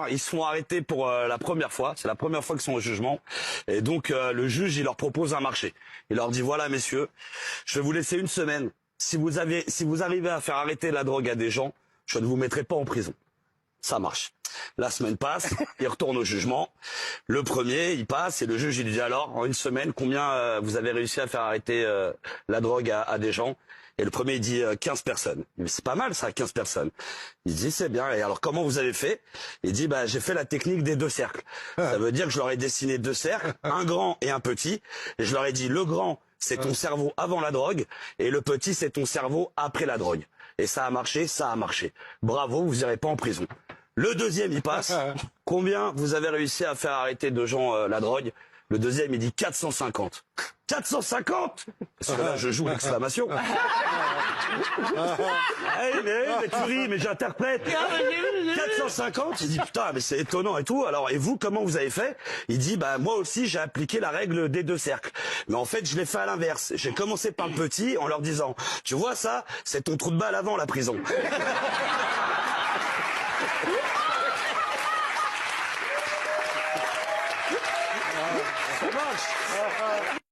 Ils se font arrêter pour la première fois. C'est la première fois qu'ils sont au jugement. Et donc le juge, il leur propose un marché. Il leur dit voilà messieurs, je vais vous laisser une semaine. Si vous arrivez à faire arrêter la drogue à des gens, je ne vous mettrai pas en prison. Ça marche. La semaine passe, il retourne au jugement. Le premier, il passe et le juge, il dit alors, en une semaine, combien vous avez réussi à faire arrêter la drogue à des gens? Et le premier, il dit 15 personnes. Mais c'est pas mal ça, 15 personnes. Il dit c'est bien. Et alors comment vous avez fait? Il dit bah j'ai fait la technique des deux cercles. Ça veut dire que je leur ai dessiné deux cercles, un grand et un petit. Et je leur ai dit le grand, c'est ton cerveau avant la drogue, et le petit, c'est ton cerveau après la drogue. Et ça a marché, ça a marché. Bravo, vous irez pas en prison. Le deuxième, il passe. Combien vous avez réussi à faire arrêter de gens la drogue? Le deuxième, il dit 450. 450? Parce que là, je joue l'exclamation. mais tu ris, mais j'interprète. 450, il dit putain, mais c'est étonnant et tout. Alors, et vous, comment vous avez fait? Il dit, bah moi aussi, j'ai appliqué la règle des deux cercles. Mais en fait, je l'ai fait à l'inverse. J'ai commencé par le petit en leur disant, tu vois ça, c'est ton trou de balle avant la prison. Ça marche.